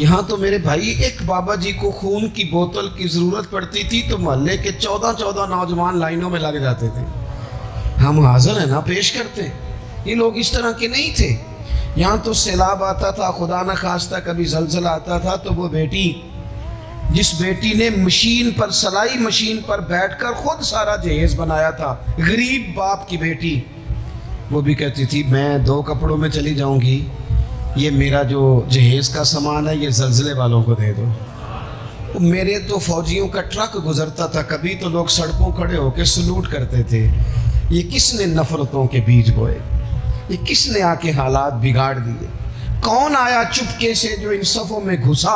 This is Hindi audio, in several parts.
यहाँ तो मेरे भाई एक बाबा जी को खून की बोतल की जरूरत पड़ती थी तो मोहल्ले के 14 नौजवान लाइनों में लग जाते थे। हम हाजिर है ना पेश करते। ये लोग इस तरह के नहीं थे। यहाँ तो सैलाब आता था, खुदा न खास्ता कभी जलजला आता था तो वो बेटी, जिस बेटी ने मशीन पर, सलाई मशीन पर बैठकर खुद सारा जहेज बनाया था, गरीब बाप की बेटी, वो भी कहती थी मैं 2 कपड़ों में चली जाऊंगी, ये मेरा जो जहेज का सामान है ये जलजले वालों को दे दो। मेरे तो फौजियों का ट्रक गुजरता था, कभी तो लोग सड़कों खड़े होकर सलूट करते थे। ये किसने नफरतों के बीज बोए? ये किसने आके हालात बिगाड़ दिए? कौन आया चुपके से जो इन सफ़ों में घुसा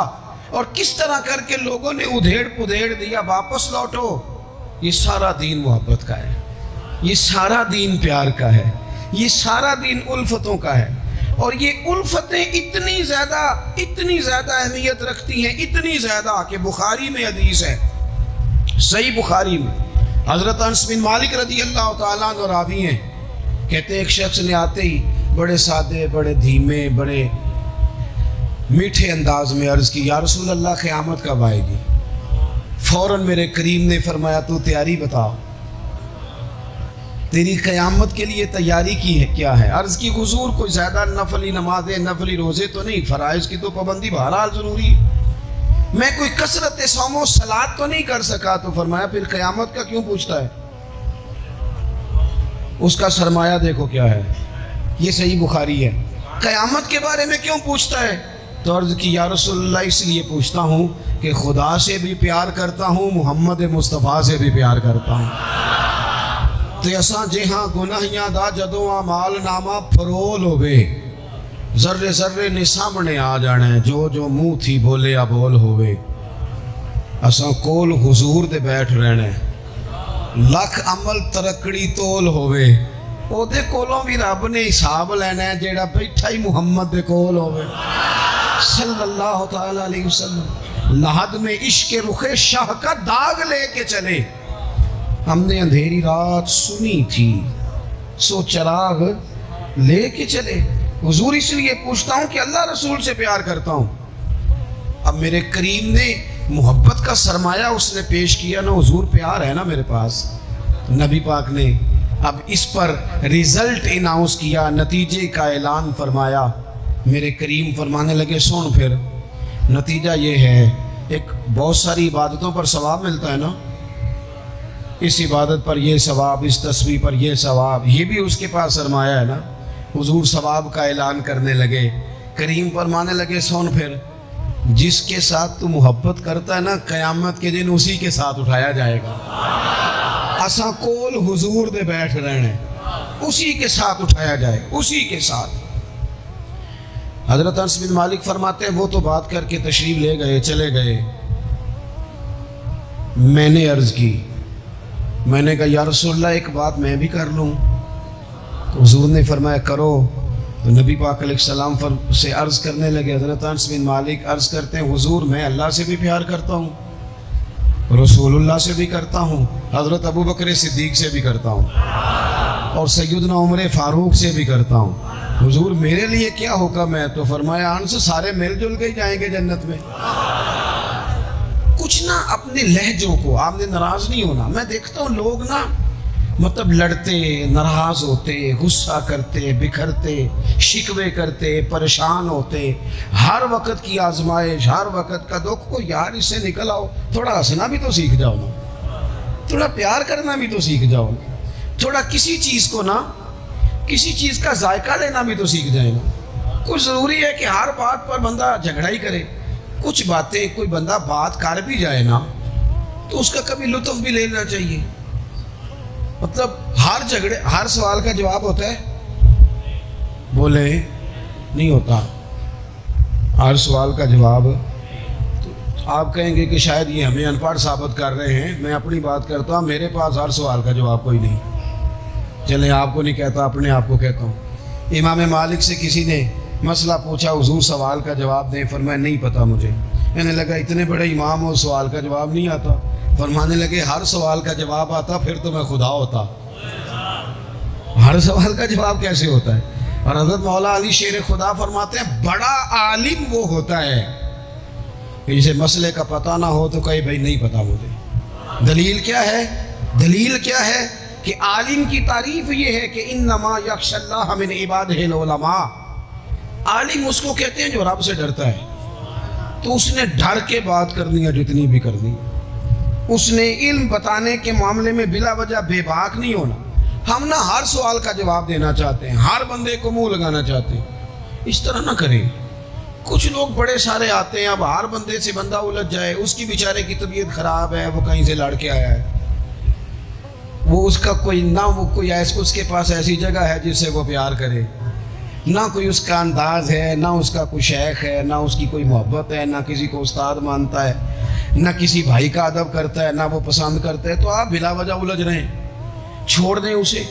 और किस तरह करके लोगों ने उधेड़ पुधेड़ दिया, वापस लौटो। ये सारा दीन मोहब्बत का है, ये सारा दीन प्यार का है, ये सारा दीन उल्फतों का है। और ये उल्फतें इतनी ज़्यादा अहमियत रखती हैं, इतनी ज़्यादा कि बुखारी में हदीस है, सही बुखारी में, हज़रत अनस बिन मालिक रज़ी अल्लाह ताला अन्हु रावी हैं, कहते हैं एक शख्स ने आते ही बड़े सादे, बड़े धीमे, बड़े मीठे अंदाज में अर्ज़ की, या रसूल अल्लाह क़यामत कब आएगी? फ़ौरन मेरे करीम ने फरमाया तू तैयारी बता, तेरी क़यामत के लिए तैयारी की है क्या है? अर्ज़ की हुज़ूर कोई ज़्यादा नफली नमाज़ें, नफली रोज़े तो नहीं, फ़राइज़ की तो पाबंदी बहरहाल ज़रूरी, मैं कोई कसरत सौमो सलात तो नहीं कर सका। तो फरमाया फिर क़यामत का क्यों पूछता है? उसका सरमाया देखो क्या है, ये सही बुखारी है। क़यामत के बारे में क्यों पूछता है? तो अर्ज़ की या रसूलल्लाह इसलिए पूछता हूँ कि खुदा से भी प्यार करता हूँ, मोहम्मद मुस्तफ़ा से भी प्यार करता हूँ। तो असा जहाँ गुनाहियां दा जदों आमाल नामा फरोल होवे, जर्रे जर्रे ने सामने आ जाना है, जो जो मुँह थी बोले आ बोल होवे। असा कोल हुजूर दे बैठ रहना है, लख अमल तरकड़ी तोल होवे, ओदे कोलों भी रब ने हिसाब लेना है जेड़ा बैठा ही मुहम्मद दे कोल होवे सल्लल्लाहु तआला अलैहि वसल्लम। लहद में इश्क रुखे शाह का दाग लेके चले, हमने अंधेरी रात सुनी थी सो चराग लेके चले। हुजूर इसलिए पूछता हूँ कि अल्लाह रसूल से प्यार करता हूँ। अब मेरे करीम ने मोहब्बत का सरमाया उसने पेश किया ना, हुजूर प्यार है ना मेरे पास, नबी पाक ने अब इस पर रिजल्ट अनाउंस किया, नतीजे का ऐलान फरमाया। मेरे करीम फरमाने लगे सुन फिर नतीजा ये है, एक बहुत सारी इबादतों पर सवाब मिलता है ना, इस इबादत पर ये सवाब, इस तस्वीर पर ये सवाब, ये भी उसके पास सरमाया है ना। हुजूर सवाब का ऐलान करने लगे। करीम फरमाने लगे सुन फिर, जिसके साथ तू मोहब्बत करता है ना, क़यामत के दिन उसी के साथ उठाया जाएगा। असा कोल हुजूर दे बैठ रहने, उसी के साथ उठाया जाए, उसी के साथ। हज़रत अनस बिन मालिक फरमाते हैं वो तो बात करके तशरीफ़ ले गए, चले गए। मैंने अर्ज़ की, मैंने कहा या रसूलल्लाह एक बात मैं भी कर लूँ? तो हुजूर ने फरमाया करो। तो नबी पाक अलैहिस्सलाम से अर्ज़ करने लगे। हज़रत अनस बिन मालिक अर्ज़ करते हैं हुजूर मैं अल्लाह से भी प्यार करता हूँ, रसूलुल्लाह से भी करता हूँ, हज़रत अबू बकर सिद्दीक़ से भी करता हूँ, और सैयदना उमर फ़ारूक से भी करता हूँ। हुजूर मेरे लिए क्या हुक्म है? तो फरमाया अनस सारे मिलजुल के ही जाएंगे जन्नत में। कुछ ना अपने लहजों को, आपने नाराज़ नहीं होना। मैं देखता हूँ लोग ना मतलब लड़ते, नाराज़ होते, गुस्सा करते, बिखरते, शिकवे करते, परेशान होते, हर वक्त की आजमाइश, हर वक्त का दुख को, यार इससे निकल आओ, थोड़ा हंसना भी तो सीख जाओ ना, थोड़ा प्यार करना भी तो सीख जाओ ना, थोड़ा किसी चीज़ को ना, किसी चीज़ का जायका लेना भी तो सीख जाए ना। कुछ ज़रूरी है कि हर बात पर बंदा झगड़ा ही करे? कुछ बातें कोई बंदा बात कर भी जाए ना तो उसका कभी लुत्फ़ भी लेना चाहिए। मतलब हर झगड़े, हर सवाल का जवाब होता है? बोले नहीं होता हर सवाल का जवाब। तो आप कहेंगे कि शायद ये हमें अनपढ़ साबित कर रहे हैं। मैं अपनी बात करता हूँ, मेरे पास हर सवाल का जवाब कोई नहीं। चले आपको नहीं कहता, अपने आप को कहता हूँ। इमाम मालिक से किसी ने मसला पूछा, हुजूर सवाल का जवाब दें। फरमाया नहीं पता मुझे। मैंने लगा इतने बड़े इमाम हो, सवाल का जवाब नहीं आता। फरमाने लगे हर सवाल का जवाब आता, फिर तो मैं खुदा होता। हर सवाल का जवाब कैसे होता है? और हज़रत मौला अली शेर खुदा फरमाते हैं बड़ा आलिम वो होता है जिसे मसले का पता ना हो तो कहे भाई नहीं पता मुझे। दलील क्या है? दलील क्या है कि आलिम की तारीफ ये है कि इन्नमा यख्शल्लाह मिन इबादिहिल उलमा। आलिम उसको कहते हैं जो रब से डरता है। तो उसने डर के बात करनी है जितनी भी करनी है। उसने इल्म बताने के मामले में बिला वजह बेबाक नहीं होना। हम ना हर सवाल का जवाब देना चाहते हैं, हर बंदे को मुंह लगाना चाहते हैं। इस तरह ना करें। कुछ लोग बड़े सारे आते हैं, अब हर बंदे से बंदा उलझ जाए। उसकी बेचारे की तबीयत खराब है, वो कहीं से लड़ के आया है, वो उसका कोई ना वो कोई ऐसा उसके पास ऐसी जगह है जिससे वो प्यार करे, ना कोई उसका अंदाज है, ना उसका कोई शेख है, ना उसकी कोई मोहब्बत है, ना किसी को उस्ताद मानता है, ना किसी भाई का अदब करता है, ना वो पसंद करता है। तो आप बिला वजह उलझ रहे हैं। छोड़ दें उसे,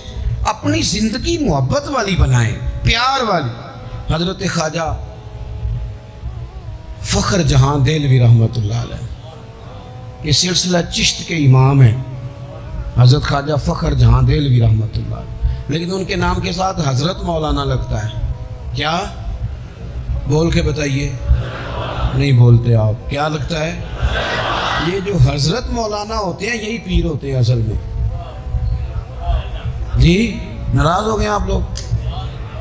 अपनी जिंदगी मोहब्बत वाली बनाएं, प्यार वाली। हजरत ख्वाजा फ़ख्र जहां देलवी रहमतुल्लाह अलैह, ये सिलसिला चिश्त के इमाम हैं, हजरत ख्वाजा फ़ख्र जहां देलवी रहमतुल्लाह अलैह। लेकिन उनके नाम के साथ हजरत मौलाना लगता है। क्या? बोल के बताइए। नहीं बोलते आप। क्या लगता है? ये जो हजरत मौलाना होते हैं यही पीर होते हैं असल में। जी नाराज हो गए आप लोग?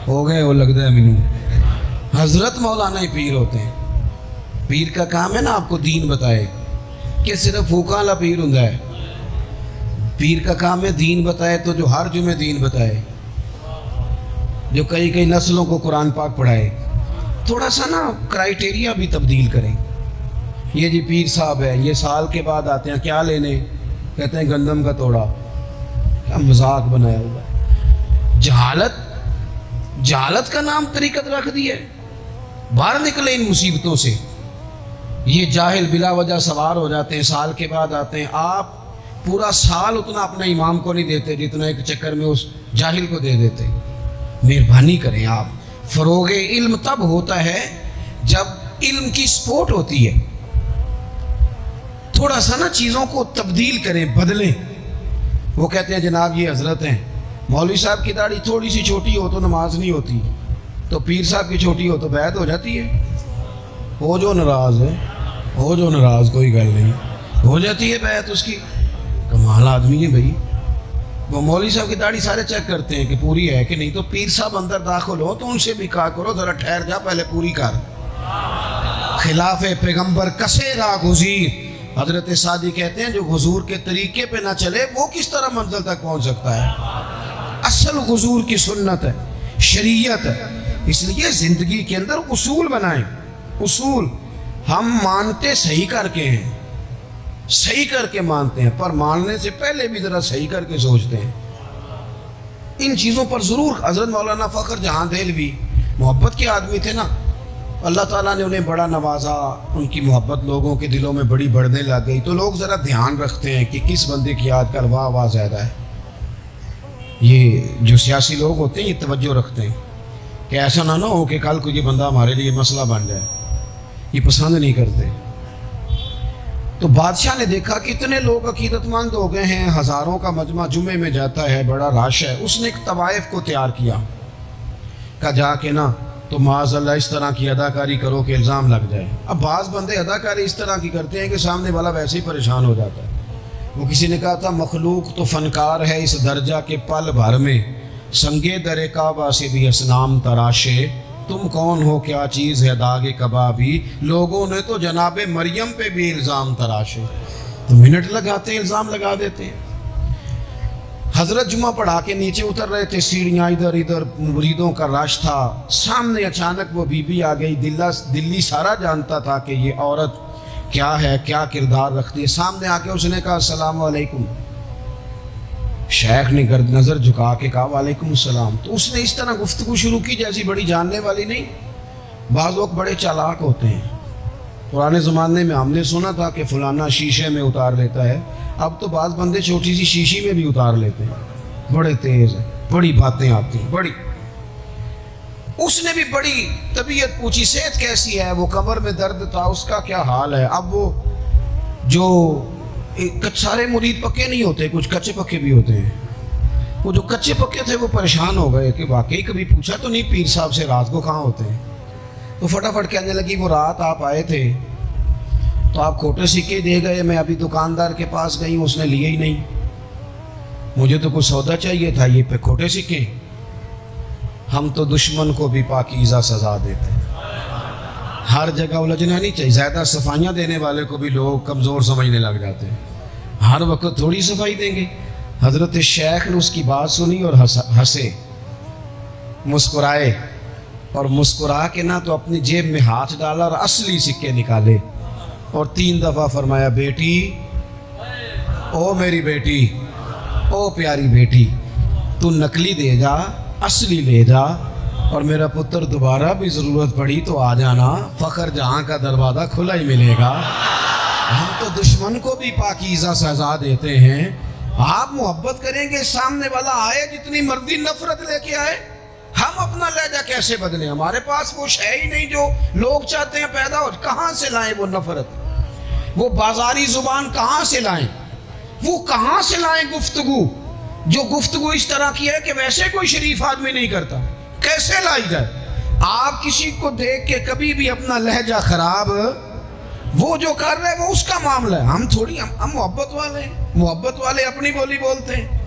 हो गए वो लगता है मैनू। हजरत मौलाना ही पीर होते हैं। पीर का काम है ना आपको दीन बताए, कि सिर्फ फूका वाला पीर होता है। पीर का काम है दीन बताए, तो जो हर जुमे दीन बताए, जो कई कई नस्लों को कुरान पाक पढ़ाए। थोड़ा सा ना क्राइटेरिया भी तब्दील करें। ये जी पीर साहब है, ये साल के बाद आते हैं, क्या लेने? कहते हैं गंदम का तोड़ा। क्या मजाक बनाया हुआ है। जहालत, जहालत का नाम तरीकत रख दी है। बाहर निकले इन मुसीबतों से। ये जाहिल बिला वजह सवार हो जाते हैं, साल के बाद आते हैं। आप पूरा साल उतना अपने इमाम को नहीं देते जितना एक चक्कर में उस जाहिल को दे देते। मेहरबानी करें आप। फरोगे इल्म तब होता है जब इल्म की सपोर्ट होती है। थोड़ा सा ना चीज़ों को तब्दील करें, बदलें। वो कहते हैं जनाब ये हजरत हैं, मौलवी साहब की दाढ़ी थोड़ी सी छोटी हो तो नमाज नहीं होती, तो पीर साहब की छोटी हो तो बैत हो जाती है। हो जो नाराज है, हो जो नाराज, कोई गल नहीं, हो जाती है बैत उसकी। कमाल आदमी है भाई। वो मौलवी साहब की दाढ़ी सारे चेक करते हैं कि पूरी है कि नहीं, तो पीर साहब अंदर दाखिल हो तो उनसे भी कहा करो जरा ठहर जा, पहले पूरी कर। खिलाफे पैगंबर कसे रा गुजीर। हजरत सादी कहते हैं जो हुजूर के तरीके पे ना चले वो किस तरह मंजिल तक पहुंच सकता है। असल हुजूर की सुन्नत है, शरीयत है। इसलिए जिंदगी के अंदर उसूल बनाएं। उसूल हम मानते सही करके हैं, सही करके मानते हैं, पर मानने से पहले भी जरा सही करके सोचते हैं। इन चीज़ों पर ज़रूर हजरत मौलाना फ़ख्र जहां देलवी मोहब्बत के आदमी थे ना, अल्लाह ताला ने उन्हें बड़ा नवाजा। उनकी मोहब्बत लोगों के दिलों में बड़ी बढ़ने लग गई। तो लोग ज़रा ध्यान रखते हैं कि किस बंदे की आजकल वाह वाह ज़्यादा है। ये जो सियासी लोग होते हैं ये तवज्जो रखते हैं कि ऐसा ना हो कि कल को ये बंदा हमारे लिए मसला बन जाए। ये पसंद नहीं करते। तो बादशाह ने देखा कि इतने लोग अकीदतमंद हो गए हैं, हज़ारों का मजमा जुमे में जाता है, बड़ा रश है। उसने एक तवाइफ को तैयार किया, कहा जाके ना तो माज़अल्लाह इस तरह की अदाकारी करो कि इल्ज़ाम लग जाए। अब बाज़ बंदे अदाकारी इस तरह की करते हैं कि सामने वाला वैसे ही परेशान हो जाता है। वो किसी ने कहा था मखलूक तो फ़नकार है इस दर्जा के पल भर में, संगे दरे काबा से भी असनाम तराशे, तुम कौन हो क्या चीज़ है दागे कबाबी, लोगों ने तो जनाबे मरियम पे भी इल्ज़ाम तराशे। तो मिनट लगाते हैं, इल्ज़ाम लगा देते हैं। हजरत जुमा पढ़ा के नीचे उतर रहे थे, सीढ़ियाँ इधर इधर, मुरीदों का रश था। सामने अचानक वो बीबी आ गई। दिल्ली सारा जानता था कि ये औरत क्या है, क्या किरदार रखती है। सामने आके उसने कहा अस्सलाम वालेकुम। शेख ने नज़र झुका के कहा वालेकुम सलाम। तो उसने इस तरह गुफ्तगू शुरू की जैसी बड़ी जानने वाली नहीं। बाज़ लोग बड़े चालाक होते हैं। पुराने ज़माने में हमने सुना था कि फलाना शीशे में उतार लेता है, अब तो बाज़ बंदे छोटी सी शीशी में भी उतार लेते हैं। बड़े तेज़ हैं, बड़ी बातें आती हैं, बड़ी। उसने भी बड़ी तबीयत पूछी, सेहत कैसी है? वो कमर में दर्द था, उसका क्या हाल है? अब वो जो सारे मुरीद पक्के नहीं होते, कुछ कच्चे पक्के भी होते हैं। वो जो कच्चे पक्के थे वो परेशान हो गए कि वाकई कभी पूछा तो नहीं पीर साहब से रात को कहाँ होते हैं। तो फटाफट कहने लगी वो रात आप आए थे तो आप खोटे सिक्के दे गए। मैं अभी दुकानदार के पास गई, उसने लिए ही नहीं। मुझे तो कुछ सौदा चाहिए था, ये पे खोटे सिक्के। हम तो दुश्मन को भी पाकीज़ा सजा देते हैं। हर जगह उलझना नहीं चाहिए। ज़्यादा सफाइयाँ देने वाले को भी लोग कमज़ोर समझने लग जाते हैं। हर वक्त थोड़ी सफाई देंगे। हज़रत शेख ने उसकी बात सुनी और हंसे, मुस्कुराए, और मुस्कुरा के ना तो अपनी जेब में हाथ डाला और असली सिक्के निकाले और 3 दफ़ा फरमाया, बेटी, ओ मेरी बेटी, ओ प्यारी बेटी, तू नकली दे जा, असली ले जा, और मेरा पुत्र दोबारा भी ज़रूरत पड़ी तो आ जाना, फ़ख्र जहाँ का दरवाज़ा खुला ही मिलेगा। हम तो दुश्मन को भी पाकीज़ा सजा देते हैं। आप मोहब्बत करेंगे, सामने वाला आए जितनी मर्जी नफरत लेके आए, हम अपना लहजा कैसे बदलें? हमारे पास वो है ही नहीं जो लोग चाहते हैं पैदा हो। कहाँ से लाएं वो नफरत, वो बाजारी जुबान कहाँ से लाएं? वो कहाँ से लाएं गुफ्तगू, जो गुफ्तगू इस तरह की है कि वैसे कोई शरीफ आदमी नहीं करता? कैसे लाई जाए? आप किसी को देख के कभी भी अपना लहजा खराब, वो जो कर रहे हैं वो उसका मामला है। हम थोड़ी, हम मोहब्बत वाले हैं। मोहब्बत वाले अपनी बोली बोलते हैं।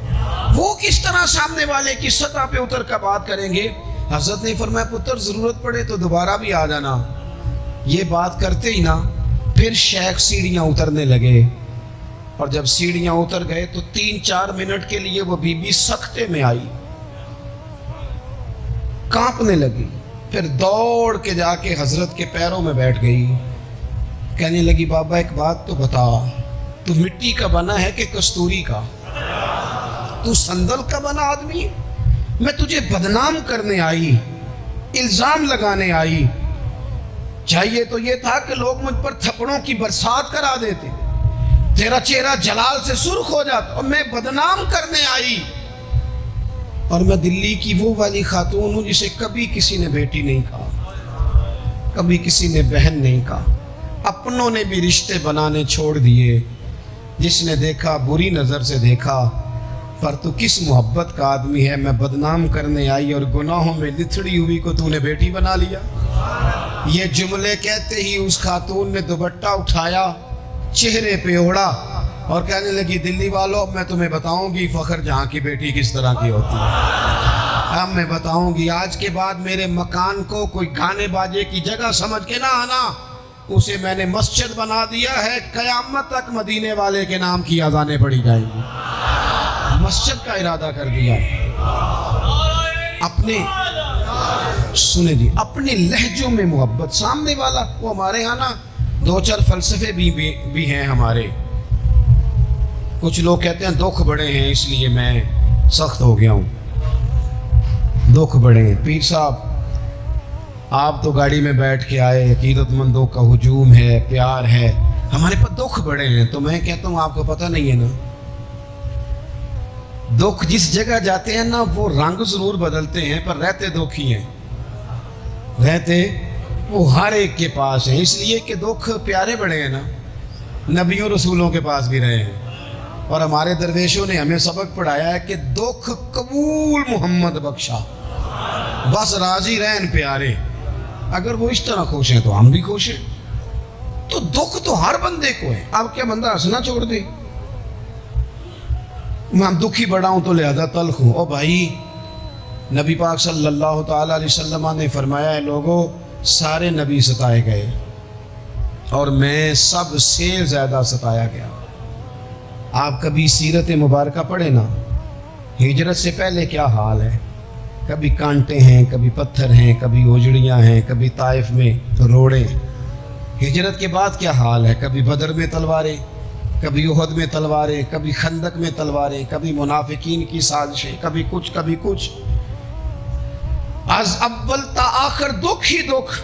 वो किस तरह सामने वाले की सतह पे उतर कर बात करेंगे? हज़रत ने फरमाया, पुत्र ज़रूरत पड़े तो दोबारा भी आ जाना। ये बात करते ही ना फिर शेख सीढ़ियाँ उतरने लगे, और जब सीढ़ियाँ उतर गए तो 3-4 मिनट के लिए वो बीबी सख्ते में आई, कांपने लगी। फिर दौड़ के जाके हज़रत के पैरों में बैठ गई। कहने लगी, बाबा एक बात तो बता, तू मिट्टी का बना है कि कस्तूरी का? तू संदल का बना आदमी? मैं तुझे बदनाम करने आई, इल्जाम लगाने आई। चाहिए तो ये था कि लोग मुझ पर थप्पड़ों की बरसात करा देते, तेरा चेहरा जलाल से सुर्ख हो जाता, और मैं बदनाम करने आई। और मैं दिल्ली की वो वाली खातून हूँ जिसे कभी किसी ने बेटी नहीं कहा, कभी किसी ने बहन नहीं कहा। अपनों ने भी रिश्ते बनाने छोड़ दिए। जिसने देखा बुरी नज़र से देखा, पर तू किस मोहब्बत का आदमी है? मैं बदनाम करने आई और गुनाहों में लिथड़ी हुई को तूने बेटी बना लिया। ये जुमले कहते ही उस खातून ने दुपट्टा उठाया, चेहरे पे ओढ़ा और कहने लगी, दिल्ली वालों, मैं तुम्हें बताऊंगी फ़ख्र जहाँ की बेटी किस तरह की होती है। अब मैं बताऊंगी, आज के बाद मेरे मकान को कोई गाने बाजे की जगह समझ के ना आना। उसे मैंने मस्जिद बना दिया है, क़यामत तक मदीने वाले के नाम की अज़ानें पड़ी जाएंगी। मस्जिद का इरादा कर दिया। अपने सुने जी, अपने लहजों में मोहब्बत। सामने वाला वो, हमारे यहाँ ना 2-4 फ़लसफ़े भी हैं हमारे। कुछ लोग कहते हैं दुख बड़े हैं इसलिए मैं सख्त हो गया हूँ। दुख बड़े हैं पीर साहब, आप तो गाड़ी में बैठ के आए, अकीदतमंदों का हुजूम है, प्यार है, हमारे पास दुख बड़े हैं। तो मैं कहता हूँ आपको पता नहीं है ना, दुख जिस जगह जाते हैं ना वो रंग जरूर बदलते हैं, पर रहते दुख ही हैं। रहते वो हर एक के पास है, इसलिए कि दुख प्यारे बड़े हैं ना। नबियों रसूलों के पास भी रहे हैं, और हमारे दरवेशों ने हमें सबक पढ़ाया है कि दुख कबूल मोहम्मद बख्शा, बस राजी रहन प्यारे। अगर वो इस तरह खुश हैं तो हम भी खुश हैं। तो दुख तो हर बंदे को है। अब क्या बंदा हंसना छोड़ दे? मैं दुखी बड़ा हूं तो लिहाजा तल्ख हूं। ओ भाई, नबी पाक सल्लल्लाहु ताला अलैहि वसल्लम ने फरमाया है, लोगों सारे नबी सताए गए और मैं सबसे ज़्यादा सताया गया। आप कभी सीरत मुबारका पढ़े ना, हिजरत से पहले क्या हाल है। कभी कांटे हैं, कभी पत्थर हैं, कभी ओजड़ियाँ हैं, कभी ताइफ में रोड़े। हिजरत के बाद क्या हाल है। कभी बदर में तलवारें, कभी उहद में तलवारें, कभी खंदक में तलवारें, कभी मुनाफिकीन की साजिशें, कभी कुछ कभी कुछ। आज अव्वल ता आखिर दुख ही दुख।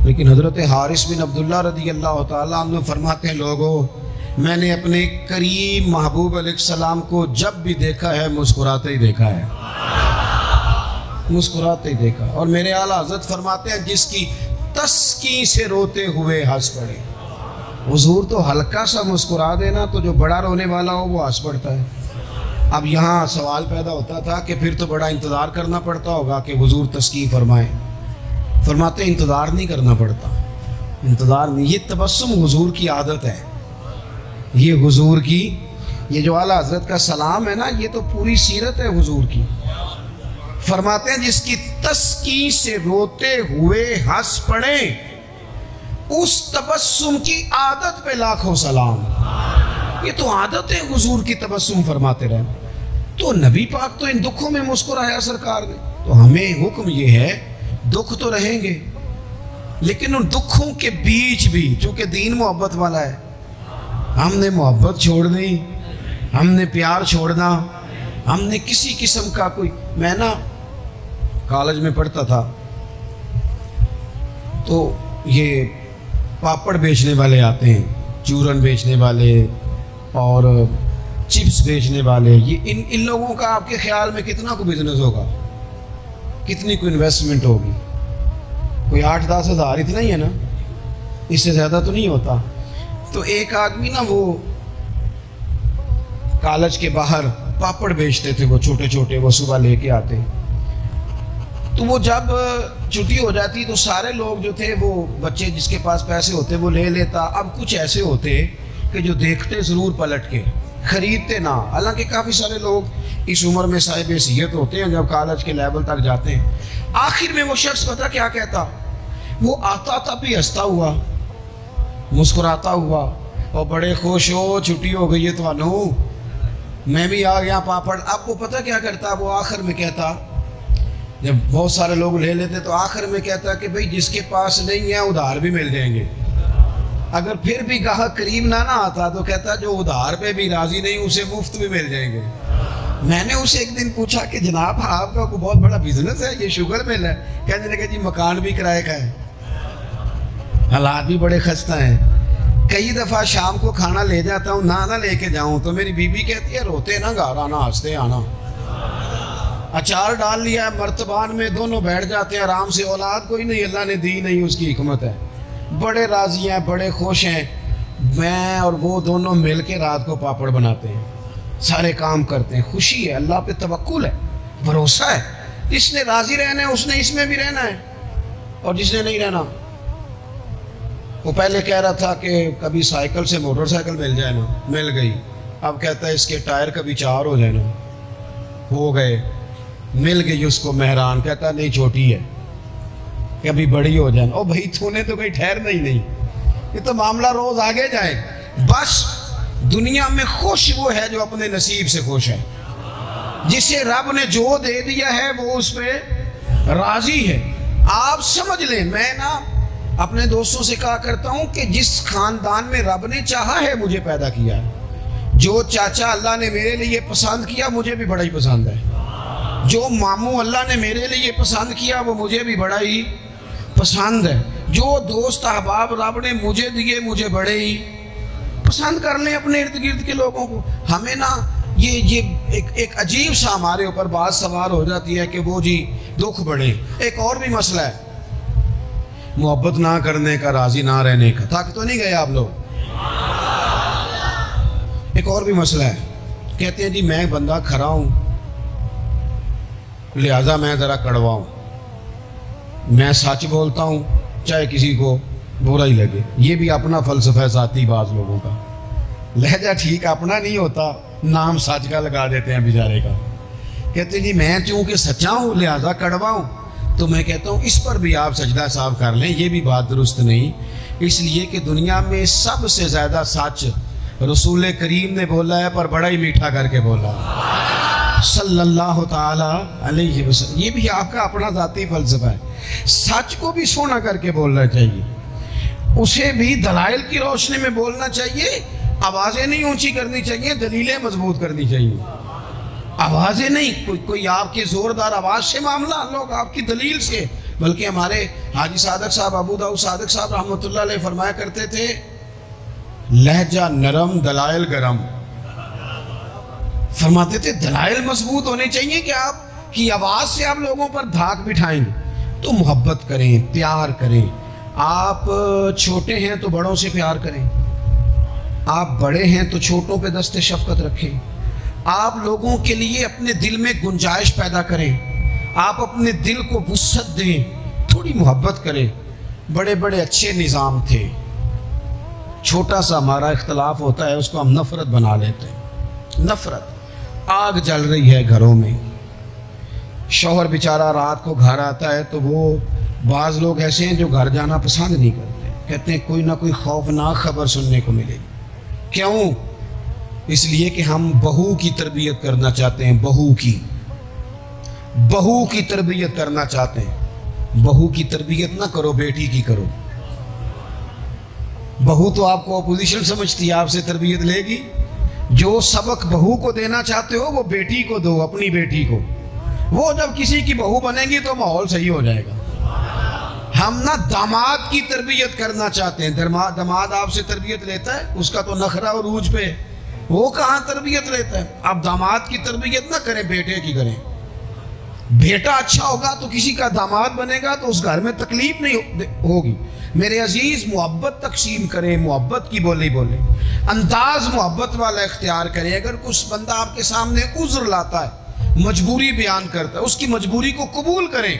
लेकिन हजरत हारिस बिन अब्दुल्ला रदी अल्लाह तआला अन्हु फरमाते हैं, लोगों मैंने अपने करीम महबूब अलैहिस्सलाम को जब भी देखा है मुस्कुराते ही देखा है, मुस्कुराते ही देखा। और मेरे आला हजरत फरमाते हैं, जिसकी तस्की से रोते हुए हंस पड़े। हुजूर तो हल्का सा मुस्कुरा देना तो जो बड़ा रोने वाला हो वो हंस पड़ता है। अब यहाँ सवाल पैदा होता था कि फिर तो बड़ा इंतज़ार करना पड़ता होगा कि हुजूर तस्की फरमाएं। फरमाते इंतज़ार नहीं करना पड़ता, इंतज़ार नहीं। ये तबस्सुम हुजूर की आदत है, ये हुजूर की, ये जो आला हजरत का सलाम है ना, ये तो पूरी सीरत है हुजूर की। फरमाते हैं जिसकी तस्की से रोते हुए हंस पड़े, उस तबस्सुम की आदत पे लाखों सलाम। ये तो आदत है हुजूर की तबस्सुम फरमाते रहे। तो नबी पाक तो इन दुखों में मुस्कुराया सरकार ने, तो हमें हुक्म ये है, दुख तो रहेंगे लेकिन उन दुखों के बीच भी, चूंकि दीन मोहब्बत वाला है, हमने मोहब्बत छोड़नी, हमने प्यार छोड़ना, हमने किसी किस्म का कोई, मैं ना कॉलेज में पढ़ता था तो ये पापड़ बेचने वाले आते हैं, चूरन बेचने वाले और चिप्स बेचने वाले, ये इन लोगों का आपके ख्याल में कितना को बिजनेस होगा, कितनी को इन्वेस्टमेंट होगी? कोई 8-10 हज़ार इतना ही है ना, इससे ज़्यादा तो नहीं होता। तो एक आदमी ना वो कॉलेज के बाहर पापड़ बेचते थे, वो छोटे छोटे, वो सुबह लेके आते। तो वो जब छुट्टी हो जाती तो सारे लोग जो थे, वो बच्चे जिसके पास पैसे होते वो ले लेता। अब कुछ ऐसे होते कि जो देखते ज़रूर पलट के, खरीदते ना। हालांकि काफ़ी सारे लोग इस उम्र में साहिब हैसियत होते हैं, जब कॉलेज के लेवल तक जाते हैं। आखिर में वो शख्स पता क्या कहता, वो आता था भी हंसता हुआ, मुस्कुराता हुआ, और बड़े खुश हो छुट्टी हो गई है तो मैं भी आ गया पापड़। अब वो पता क्या करता, वो आखिर में कहता, जब बहुत सारे लोग ले लेते तो आखिर में कहता कि भाई जिसके पास नहीं है उधार भी मिल जाएंगे। अगर फिर भी ग्राहक करीब ना आता तो कहता जो उधार पे भी राजी नहीं उसे मुफ्त भी मिल जाएंगे। मैंने उसे एक दिन पूछा कि जनाब आपका कोई बहुत बड़ा बिजनेस है, ये शुगर मिल है? कहने लगे जी मकान भी किराए का है, हालात भी बड़े खस्ता हैं। कई दफ़ा शाम को खाना ले जाता हूँ, ना लेके जाऊँ तो मेरी बीबी कहती है रोते ना घर आना, हंसते आना। अचार डाल लिया मर्तबान में, दोनों बैठ जाते हैं आराम से। औलाद कोई नहीं, अल्लाह ने दी नहीं, उसकी हिकमत है। बड़े राजी हैं, बड़े खुश हैं। मैं और वो दोनों मिल के रात को पापड़ बनाते हैं, सारे काम करते हैं। खुशी है, अल्लाह पे तवक्कुल है, भरोसा है। जिसने राजी रहना है उसने इसमें भी रहना है, और जिसने नहीं रहना, वो पहले कह रहा था कि कभी साइकिल से मोटरसाइकिल मिल जाए ना, मिल गई। अब कहता है इसके टायर कभी 4 हो जाए ना, हो गए। मिल गई उसको मेहरान, कहता नहीं छोटी है, कभी बड़ी हो जाए। ओ भाई तूने तो कहीं ठहरना ही नहीं, ये तो मामला रोज आगे जाए। बस दुनिया में खुश वो है जो अपने नसीब से खुश है, जिसे रब ने जो दे दिया है वो उस पर राजी है। आप समझ लें, मैं ना अपने दोस्तों से कहा करता हूं कि जिस खानदान में रब ने चाहा है मुझे पैदा किया है, जो चाचा अल्लाह ने मेरे लिए पसंद किया मुझे भी बड़ा ही पसंद है, जो मामू अल्लाह ने मेरे लिए पसंद किया वो मुझे भी बड़ा ही पसंद है, जो दोस्त अहबाब रब ने मुझे दिए मुझे बड़े ही पसंद कर लें अपने इर्द गिर्द के लोगों को। हमें ना ये एक अजीब सा हमारे ऊपर बात सवार हो जाती है कि वो जी दुख बढ़े। एक और भी मसला है मोहब्बत ना करने का, राजी ना रहने का। थक तो नहीं गए आप लोग? एक और भी मसला है, कहते हैं जी मैं बंदा खरा हूं लिहाजा मैं ज़रा कड़वा हूँ, मैं सच बोलता हूँ चाहे किसी को बुरा ही लगे। ये भी अपना फ़लसफ़ा है साथी बाज लोगों का। लहजा ठीक अपना नहीं होता, नाम सच का लगा देते हैं बेचारे का। कहते जी मैं चूँकि सच्चा हूँ लिहाजा कड़वा हूँ। तो मैं कहता हूँ इस पर भी आप सजदा साफ कर लें, ये भी बात दुरुस्त नहीं। इसलिए कि दुनिया में सबसे ज़्यादा सच रसूल करीम ने बोला है, पर बड़ा ही मीठा करके बोला सल्लल्लाहु ताला अलैहि वसल्लम। ये भी आपका अपना ज़ाती फ़लसफ़ा है। सच को भी सोना करके बोलना चाहिए, उसे भी दलाइल की रोशनी में बोलना चाहिए। आवाज़ें नहीं ऊंची करनी चाहिए, दलीलें मजबूत करनी चाहिए। आवाज़ें नहीं, कोई आपके ज़ोरदार आवाज़ से मामला, लोग आपकी दलील से। बल्कि हमारे हाजी सादक साहब, अबू दाऊद सादक साहब रहमतुल्लाह अलैह फरमाया करते थे, लहजा नरम दलाइल गरम। फरमाते थे दलाइल मजबूत होने चाहिए कि आपकी आवाज़ से आप लोगों पर धाक बिठाएंगे। तो मोहब्बत करें, प्यार करें। आप छोटे हैं तो बड़ों से प्यार करें, आप बड़े हैं तो छोटों पे दस्ते शफकत रखें। आप लोगों के लिए अपने दिल में गुंजाइश पैदा करें, आप अपने दिल को वुसअत दें, थोड़ी मोहब्बत करें। बड़े बड़े अच्छे निज़ाम थे, छोटा सा हमारा इख्तलाफ होता है उसको हम नफ़रत बना लेते हैं। नफ़रत, आग जल रही है घरों में, शौहर बेचारा रात को घर आता है तो वो, बाज़ लोग ऐसे हैं जो घर जाना पसंद नहीं करते, कहते हैं कोई ना कोई खौफनाक खबर सुनने को मिलेगी। क्यों? इसलिए कि हम बहू की तरबियत करना चाहते हैं, बहू की तरबियत करना चाहते हैं। बहू की तरबियत ना करो, बेटी की करो। बहू तो आपको अपोजिशन समझती है, आपसे तरबियत लेगी। जो सबक बहू को देना चाहते हो वो बेटी को दो, अपनी बेटी को। वो जब किसी की बहू बनेगी तो माहौल सही हो जाएगा। हम ना दामाद की तरबियत करना चाहते हैं। दामाद आपसे तरबियत लेता है, उसका तो नखरा और रूज पे, वो कहाँ तरबियत लेता है। आप दामाद की तरबियत ना करें, बेटे की करें। बेटा अच्छा होगा तो किसी का दामाद बनेगा तो उस घर में तकलीफ नहीं होगी। मेरे अजीज, मोहब्बत तकसीम करें, मोहब्बत की बोली बोले, अंदाज मोहब्बत वाला इख्तियार करें। अगर कुछ बंदा आपके सामने उज़्र लाता है, मजबूरी बयान करता है, उसकी मजबूरी को कबूल करें।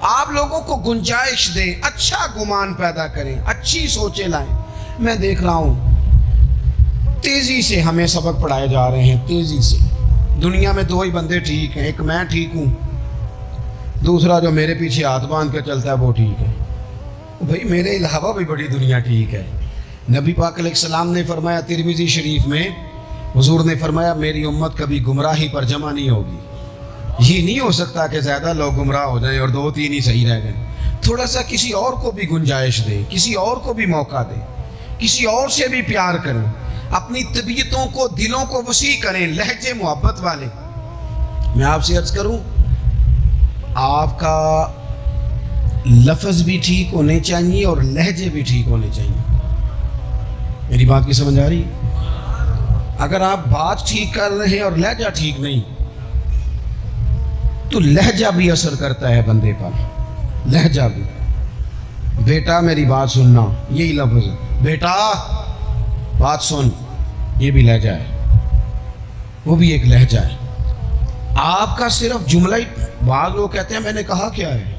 आप लोगों को गुंजाइश दें, अच्छा गुमान पैदा करें, अच्छी सोचें लाएं। मैं देख रहा हूँ तेज़ी से हमें सबक पढ़ाए जा रहे हैं, तेज़ी से। दुनिया में दो ही बंदे ठीक हैं, एक मैं ठीक हूँ, दूसरा जो मेरे पीछे हाथ बांध के चलता है वो ठीक है। भाई मेरे अलावा भी बड़ी दुनिया ठीक है। नबी पाक अलैहिस्सलाम ने फरमाया तिरमिज़ी शरीफ में, हुजूर ने फरमाया मेरी उम्मत कभी गुमराही पर जमा नहीं होगी। ये नहीं हो सकता कि ज़्यादा लोग गुमराह हो जाएं और 2-3 ही सही रह गए। थोड़ा सा किसी और को भी गुंजाइश दें, किसी और को भी मौका दें, किसी और से भी प्यार करें, अपनी तबीयतों को, दिलों को वसी करें, लहजे मोहब्बत वाले। मैं आपसे अर्ज करूं, आपका लफ्ज़ भी ठीक होने चाहिए और लहजे भी ठीक होने चाहिए। मेरी बात की समझ आ रही? अगर आप बात ठीक कर रहे हैं और लहजा ठीक नहीं, तो लहजा भी असर करता है बंदे पर, लहजा भी। बेटा मेरी बात सुनना, यही लफ्ज़, बेटा बात सुन, ये भी लहजा है, वो भी एक लहजा है। आपका सिर्फ जुमला ही, बाद लोग कहते हैं मैंने कहा क्या है,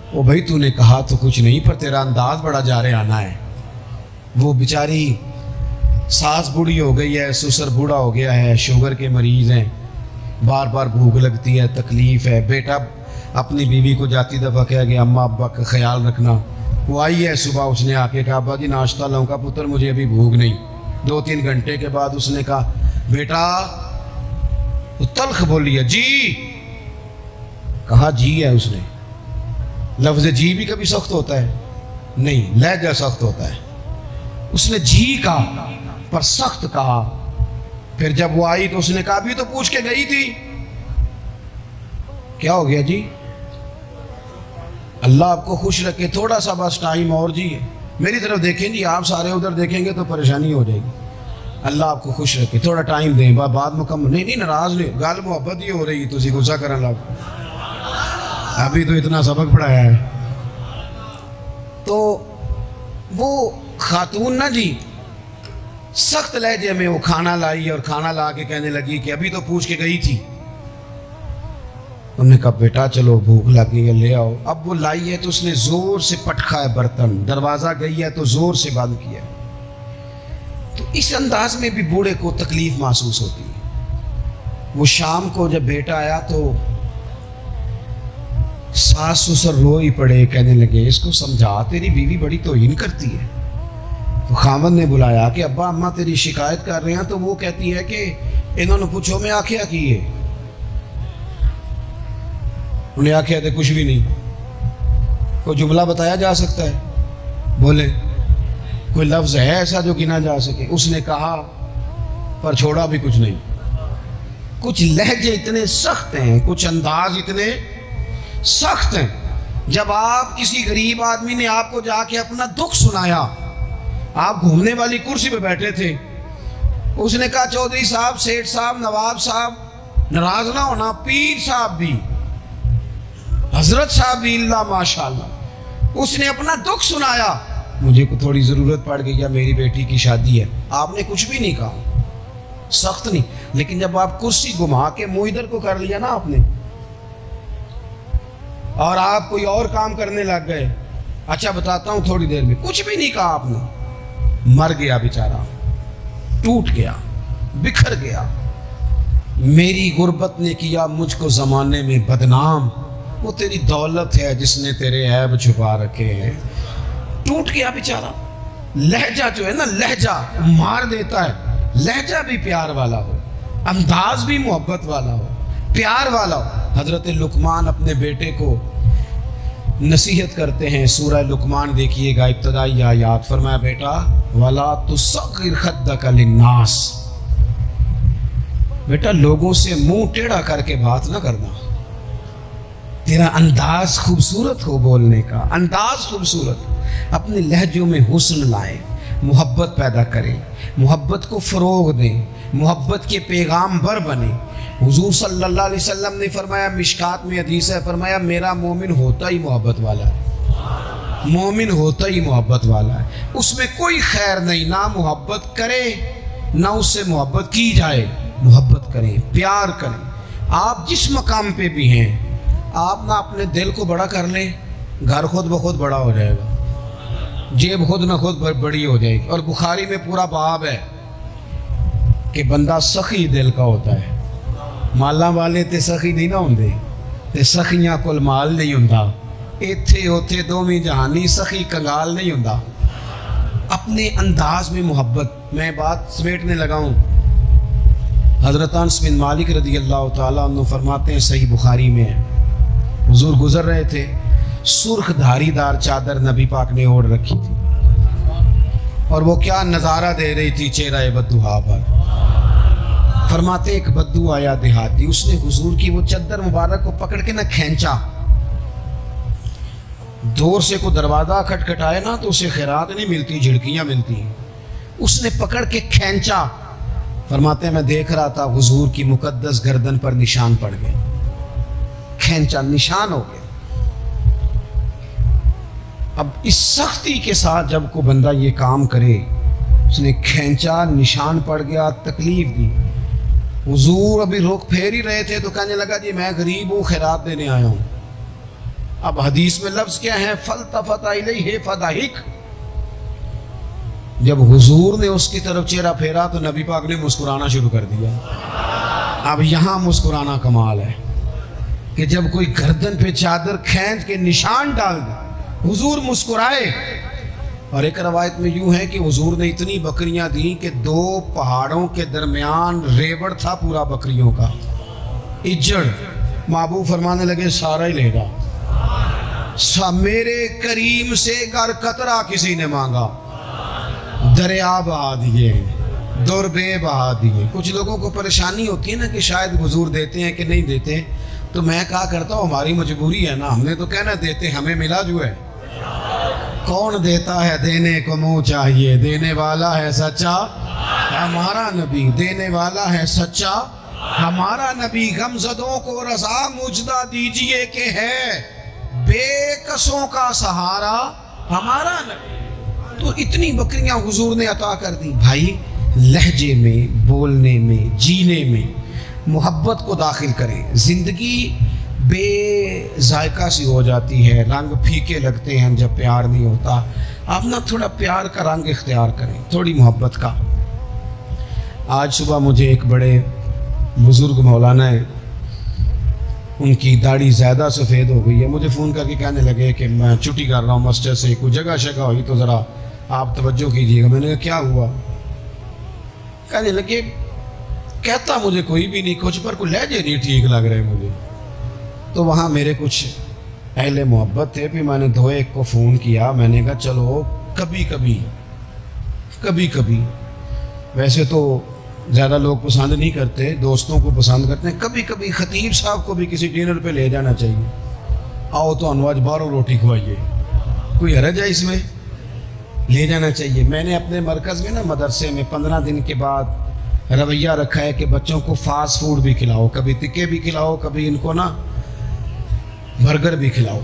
वो भाई तूने कहा तो कुछ नहीं, पर तेरा अंदाज बड़ा जारे आना है। वो बेचारी सास बूढ़ी हो गई है, ससुर बूढ़ा हो गया है, शुगर के मरीज़ हैं, बार बार भूख लगती है, तकलीफ़ है। बेटा अपनी बीवी को जाती दफ़ा कह गया अम्मा अब्बा का ख्याल रखना। वो आई है सुबह, उसने आके कहा अब्बा जी नाश्ता लाऊंगा? पुत्र मुझे अभी भूख नहीं। 2-3 घंटे के बाद उसने कहा बेटा, वो तल्ख बोली है, जी। कहा जी है उसने। लफ्ज़ जी भी कभी सख्त होता है? नहीं, लहजा सख्त होता है। उसने जी कहा पर सख्त कहा। फिर जब वो आई तो उसने कहा अभी तो पूछ के गई थी। क्या हो गया जी? अल्लाह आपको खुश रखे, थोड़ा सा बस टाइम और जी। मेरी तरफ देखें जी, आप सारे उधर देखेंगे तो परेशानी हो जाएगी। अल्लाह आपको खुश रखे, थोड़ा टाइम दें, बात मुकम्मल नहीं, नाराज नहीं, गाल मोहब्बत ही हो रही, तुझे गुस्सा करने लग, अभी तो इतना सबक पढ़ाया है। तो वो खातून ना जी सख्त लहजे में वो खाना लाई और खाना ला के कहने लगी कि अभी तो पूछ के गई थी। उन्होंने कहा बेटा चलो भूख लगी है ले आओ। अब वो लाई है तो उसने जोर से पटका है बर्तन, दरवाजा गई है तो जोर से बंद किया। तो इस अंदाज में भी बूढ़े को तकलीफ महसूस होती है। वो शाम को जब बेटा आया तो सास ससुर रो ही पड़े, कहने लगे इसको समझा, तेरी बीवी बड़ी तौहीन करती है। तो खामद ने बुलाया कि अब्बा अम्मा तेरी शिकायत कर रहे हैं। तो वो कहती है कि इन्होंने पूछो मैं आख्या की है। उन्हें आख्या थे कुछ भी नहीं। कोई जुमला बताया जा सकता है? बोले कोई लफ्ज़ है ऐसा जो गिना जा सके? उसने कहा पर छोड़ा भी कुछ नहीं। कुछ लहजे इतने सख्त हैं, कुछ अंदाज इतने सख्त हैं। जब आप किसी गरीब आदमी ने आपको जाके अपना दुख सुनाया, आप घूमने वाली कुर्सी पे बैठे थे, उसने कहा चौधरी साहब, सेठ साहब, नवाब साहब, नाराज ना होना, पीर साहब भी, हजरत साहब भी, इल्ला माशाअल्लाह, उसने अपना दुख सुनाया। मुझे को थोड़ी ज़रूरत पड़ गई है, मेरी बेटी की शादी है। आपने कुछ भी नहीं कहा, सख्त नहीं। लेकिन जब आप कुर्सी घुमा के मुंह इधर को कर लिया ना आपने, और आप कोई और काम करने लग गए, अच्छा बताता हूँ, थोड़ी देर में कुछ भी नहीं कहा आपने, मर गया बेचारा, टूट गया, बिखर गया। मेरी गुर्बत ने किया मुझको ज़माने में बदनाम, वो तेरी दौलत है जिसने तेरे ऐब छुपा रखे हैं। टूट गया बेचारा। लहजा जो है ना, लहजा मार देता है। लहजा भी प्यार वाला हो, अंदाज भी मोहब्बत वाला हो, प्यार वाला हो। हजरत लुकमान अपने बेटे को नसीहत करते हैं। सूरह लुकमान देखिएगा, इब्तदाई आयात। फरमाया, बेटा वला तुसग़िर खद्दक लिन्नास, बेटा लोगों से मुंह टेढ़ा करके बात ना करना। तेरा अंदाज खूबसूरत हो, बोलने का अंदाज खूबसूरत, अपने लहजों में हुस्न लाए, मोहब्बत पैदा करें, मोहब्बत को फ़रोग़ दें, मोहब्बत के पैगाम्बर बने। हुजूर सल्लल्लाहु अलैहि वसल्लम ने फरमाया, मिशकात में हदीस है, फरमाया मेरा मोमिन होता ही मोहब्बत वाला है, मोमिन होता ही मोहब्बत वाला है। उसमें कोई खैर नहीं, ना मोहब्बत करे ना उससे मोहब्बत की जाए। मोहब्बत करें, प्यार करें। आप जिस मकाम पे भी हैं, आप ना अपने दिल को बड़ा कर लें, घर खुद ब खुद बड़ा हो जाएगा, जेब खुद न खुद बड़ी हो जाएगी। और बुखारी में पूरा बाब है कि बंदा सखी दिल का होता है। माला वाले ते सखी नहीं ना होंगे, ते सखियां कोल माल नहीं होंदा। इत्थे उथे दोवें जहानी, सखी कंगाल नहीं होंदा। अपने अंदाज में मोहब्बत। मैं बात समेटने लगा हूँ। हज़रत अनस बिन मालिक रज़ी अल्लाह ताला अन्हु फरमाते हैं, सही बुखारी में है, हुजूर गुजर रहे थे, सुर्ख धारीदार चादर नबी पाक ने ओढ़ रखी थी, और वो क्या नज़ारा दे रही थी चेहरा बद्दुहा पर। फरमाते एक बद्दू आया देहाती, उसने हुजूर की वो चद्दर मुबारक को पकड़ के ना खींचा। दूर से को दरवाज़ा खटखटाए ना तो उसे खैरात नहीं मिलती, झिड़कियाँ मिलती। उसने पकड़ के खींचा। फरमाते मैं देख रहा था हुजूर की मुकद्दस गर्दन पर निशान पड़ गए, खींचा, निशान हो गए। अब इस सख्ती के साथ जब को बंदा ये काम करे, उसने खींचा, निशान पड़ गया, तकलीफ दी। हुजूर अभी रोक फेर ही रहे थे तो कहने लगा, जी मैं गरीब हूँ, खैरात देने आया हूँ। अब हदीस में लफ्ज क्या है, फल्तफत इलैहि फदहिक। जब हुजूर ने उसकी तरफ चेहरा फेरा तो नबी पाक ने मुस्कुराना शुरू कर दिया। अब यहाँ मुस्कुराना कमाल है कि जब कोई गर्दन पे चादर खींच के निशान डाल दे, हुजूर मुस्कुराए। और एक रवायत में यूं है कि हुजूर ने इतनी बकरियां दी कि 2 पहाड़ों के दरमियान रेवड़ था पूरा बकरियों का, इज्जड़। महबूब फरमाने लगे, सारा ही लेगा। मेरे करीम से गर कतरा किसी ने मांगा, दरिया बहा दिए, दुर्बे बहा दिए। कुछ लोगों को परेशानी होती है ना कि शायद हुजूर देते हैं कि नहीं देते, तो मैं कहा करता हूँ हमारी मजबूरी है ना, हमने तो कहना देते, हमें मिला जो है। कौन देता है, देने को मुँह चाहिए, देने वाला है सच्चा हमारा नबी, देने वाला है सच्चा हमारा नबी। गमज़दों को रज़ा मुजदा दीजिए कि है बेकसों का सहारा हमारा नबी। तो इतनी बकरियां हुजूर ने अता कर दी। भाई लहजे में, बोलने में, जीने में मोहब्बत को दाखिल करें। ज़िंदगी बेजायका सी हो जाती है, रंग फीके लगते हैं जब प्यार नहीं होता। आप ना थोड़ा प्यार का रंग इख्तियार करें, थोड़ी मोहब्बत का। आज सुबह मुझे एक बड़े बुज़ुर्ग मौलाना है, उनकी दाढ़ी ज़्यादा सफ़ेद हो गई है, मुझे फ़ोन करके कहने लगे कि मैं छुट्टी कर रहा हूँ मस्जिद से, कोई जगह शगह हुई तो ज़रा आप तवज्जो कीजिएगा। मैंने कहा क्या हुआ? कहने लगे, कहता मुझे कोई भी नहीं कुछ, पर कोई लहजे नहीं ठीक लग रहे मुझे। तो वहाँ मेरे कुछ अहले मोहब्बत थे, फिर मैंने 2-1 को फ़ोन किया। मैंने कहा चलो कभी कभी, वैसे तो ज़्यादा लोग पसंद नहीं करते, दोस्तों को पसंद करते हैं, कभी कभी खतीब साहब को भी किसी डिनर पे ले जाना चाहिए। आओ तो अनवाज बाहरों रोटी खवाइए, कोई हरज है इसमें, ले जाना चाहिए। मैंने अपने मरकज़ में ना मदरसे में 15 दिन के बाद रवैया रखा है कि बच्चों को फास्ट फूड भी खिलाओ, कभी टिक्के भी खिलाओ, कभी इनको ना बर्गर भी खिलाओ।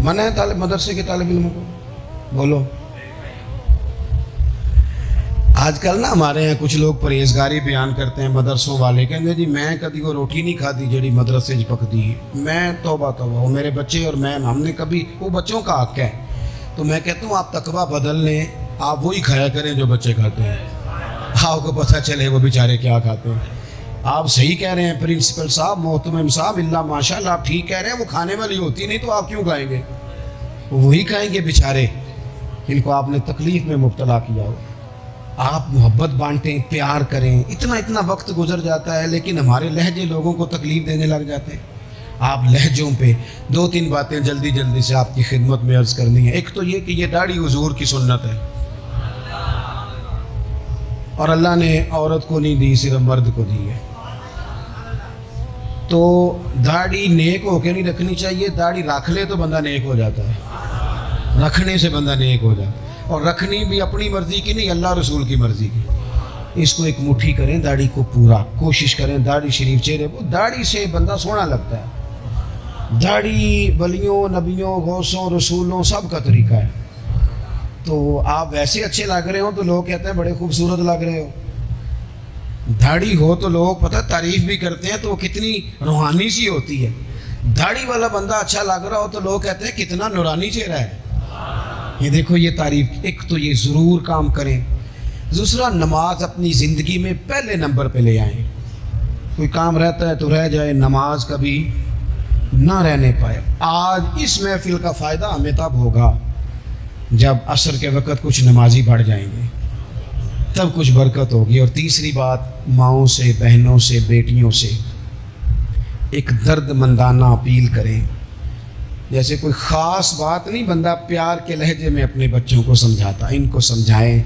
मना है मदरसे के तालिब इल्मों को? बोलो। आजकल ना हमारे यहाँ कुछ लोग परहेजगारी बयान करते हैं मदरसों वाले, कहते जी मैं कभी वो रोटी नहीं खाती जी मदरसे पकती है, मैं तौबा तौबा, वो मेरे बच्चे और मैं हमने कभी, वो बच्चों का हक है। तो मैं कहता हूँ आप तकवा बदल लें, आप वही खाया करें जो बच्चे खाते हैं, आपको पता चले वो बेचारे क्या खाते हैं। आप सही कह रहे हैं प्रिंसिपल साहब, मोहतरम साहब, इल्ला माशाल्लाह, आप ठीक कह रहे हैं, वो खाने वाली होती नहीं तो आप क्यों खाएंगे, वही खाएंगे बेचारे, इनको आपने तकलीफ़ में मुब्तला किया हो। आप मोहब्बत बांटें, प्यार करें। इतना वक्त गुजर जाता है लेकिन हमारे लहजे लोगों को तकलीफ़ देने लग जाते हैं। आप लहजों पे 2-3 बातें जल्दी जल्दी से आपकी खिदमत में अर्ज़ करनी है। एक तो ये कि ये दाढ़ी हुजूर की सुन्नत है और अल्लाह ने औरत को नहीं दी, सिर्फ मर्द को दी है। तो दाढ़ी नेक होके नहीं रखनी चाहिए, दाढ़ी रख ले तो बंदा नेक हो जाता है, रखने से बंदा नेक हो जाता है। और रखनी भी अपनी मर्ज़ी की नहीं, अल्लाह रसूल की मर्ज़ी की। इसको एक मुट्ठी करें, दाढ़ी को पूरा कोशिश करें, दाढ़ी शरीफ चेहरे को, दाढ़ी से बंदा सोना लगता है। दाढ़ी वलियों, नबियों, गौसों, रसूलों सब का तरीका है। तो आप वैसे अच्छे लग रहे हो तो लोग कहते हैं बड़े खूबसूरत लग रहे हो, दाढ़ी हो तो लोग पता तारीफ़ भी करते हैं, तो वो कितनी रूहानी सी होती है। दाढ़ी वाला बंदा अच्छा लग रहा हो तो लोग कहते हैं कितना नूरानी चेहरा है। ये देखो ये तारीफ। एक तो ये ज़रूर काम करें। दूसरा, नमाज अपनी ज़िंदगी में पहले नंबर पे ले आएँ। कोई काम रहता है तो रह जाए, नमाज कभी ना रहने पाए। आज इस महफिल का फ़ायदा हमें तब होगा जब असर के वक़्त कुछ नमाजी बढ़ जाएंगे, तब कुछ बरकत होगी। और तीसरी बात, माओं से, बहनों से, बेटियों से एक दर्दमंदाना अपील करें। जैसे कोई ख़ास बात नहीं, बंदा प्यार के लहजे में अपने बच्चों को समझाता। इनको समझाएं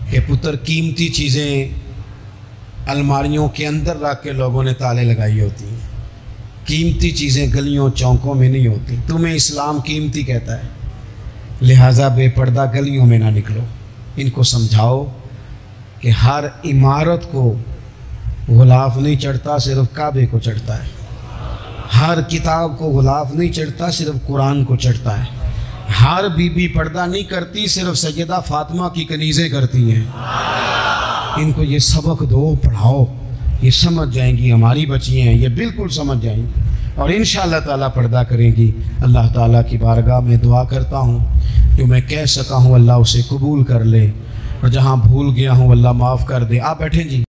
कि पुत्र, कीमती चीज़ें अलमारियों के अंदर रख के लोगों ने ताले लगाई होती हैं, कीमती चीज़ें गलियों चौकों में नहीं होती। तुम्हें इस्लाम कीमती कहता है, लिहाजा बेपर्दा गलियों में ना निकलो। इनको समझाओ कि हर इमारत को गुलाफ नहीं चढ़ता, सिर्फ काबे को चढ़ता है। हर किताब को गुलाफ नहीं चढ़ता, सिर्फ कुरान को चढ़ता है। हर बीबी पर्दा नहीं करती, सिर्फ सैयदा फातिमा की कनीज़ें करती हैं। इनको ये सबक दो, पढ़ाओ, ये समझ जाएंगी। हमारी बच्चियाँ हैं, ये बिल्कुल समझ जाएंगी और इंशाअल्लाह ताला पर्दा करेंगी। अल्लाह ताला की बारगाह में दुआ करता हूँ जो मैं कह सका हूँ अल्लाह उसे कबूल कर ले, और जहाँ भूल गया हूँ अल्लाह माफ़ कर दे। आप बैठें जी।